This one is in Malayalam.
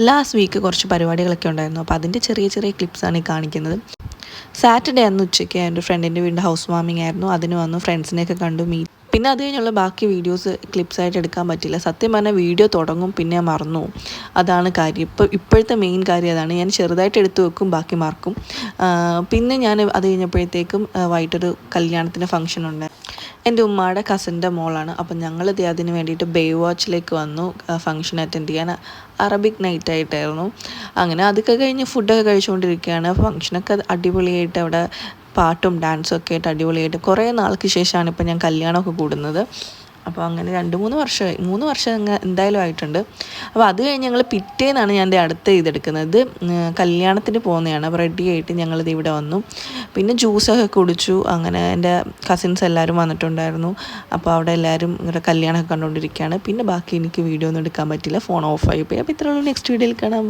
ലാസ്റ്റ് വീക്ക് കുറച്ച് പരിപാടികളൊക്കെ ഉണ്ടായിരുന്നു. അപ്പോൾ അതിൻ്റെ ചെറിയ ചെറിയ ക്ലിപ്സാണ് ഈ കാണിക്കുന്നത്. സാറ്റർഡേ അന്ന് ഉച്ചയ്ക്ക് എൻ്റെ ഫ്രണ്ടിൻ്റെ വീടിൻ്റെ ഹൗസ് വാമിംഗ് ആയിരുന്നു. അതിന് വന്നു, ഫ്രണ്ട്സിനെയൊക്കെ കണ്ടു, പിന്നെ അത് കഴിഞ്ഞുള്ള ബാക്കി വീഡിയോസ് ക്ലിപ്സായിട്ട് എടുക്കാൻ പറ്റില്ല. സത്യം പറഞ്ഞാൽ വീഡിയോ തുടങ്ങും പിന്നെ ഞാൻ മറന്നു പോകും. അതാണ് കാര്യം. ഇപ്പോഴത്തെ മെയിൻ കാര്യം അതാണ്. ഞാൻ ചെറുതായിട്ട് എടുത്ത് വെക്കും, ബാക്കി മറക്കും. പിന്നെ ഞാൻ അത് കഴിഞ്ഞപ്പോഴത്തേക്കും വൈകിട്ടൊരു കല്യാണത്തിൻ്റെ ഫംഗ്ഷൻ ഉണ്ട്. എൻ്റെ ഉമ്മയുടെ കസിൻ്റെ മോളാണ്. അപ്പം ഞങ്ങളിത് അതിന് വേണ്ടിയിട്ട് ബേവ് വാച്ചിലേക്ക് വന്നു ഫംഗ്ഷൻ അറ്റൻഡ് ചെയ്യാൻ. അറബിക് നൈറ്റ് ആയിട്ടായിരുന്നു. അങ്ങനെ അതൊക്കെ കഴിഞ്ഞ് ഫുഡൊക്കെ കഴിച്ചുകൊണ്ടിരിക്കുകയാണ്. ഫംഗ്ഷനൊക്കെ അടിപൊളിയായിട്ട് അവിടെ പാട്ടും ഡാൻസും ഒക്കെ ആയിട്ട് അടിപൊളിയായിട്ട് കുറേ നാൾക്ക് ശേഷമാണ് ഇപ്പം ഞാൻ കല്യാണമൊക്കെ കൂടുന്നത്. അപ്പോൾ അങ്ങനെ 3 വർഷം എന്തായാലും ആയിട്ടുണ്ട്. അപ്പോൾ അത് കഴിഞ്ഞ് ഞങ്ങൾ പിറ്റേന്നാണ് ഞാൻ എൻ്റെ അടുത്ത ഇതെടുക്കുന്നത്. കല്യാണത്തിന് പോകുന്നതാണ്. അപ്പോൾ റെഡി ആയിട്ട് ഞങ്ങളിത് ഇവിടെ വന്നു. പിന്നെ ജ്യൂസൊക്കെ കുടിച്ചു. അങ്ങനെ എൻ്റെ കസിൻസ് എല്ലാവരും വന്നിട്ടുണ്ടായിരുന്നു. അപ്പോൾ അവിടെ എല്ലാവരും ഇങ്ങനെ കല്യാണമൊക്കെ കണ്ടുകൊണ്ടിരിക്കുകയാണ്. പിന്നെ ബാക്കി എനിക്ക് വീഡിയോ ഒന്നും എടുക്കാൻ പറ്റില്ല, ഫോൺ ഓഫായി പോയി. അപ്പോൾ ഇത്രയുള്ള നെക്സ്റ്റ് വീഡിയോയിൽ കാണാം.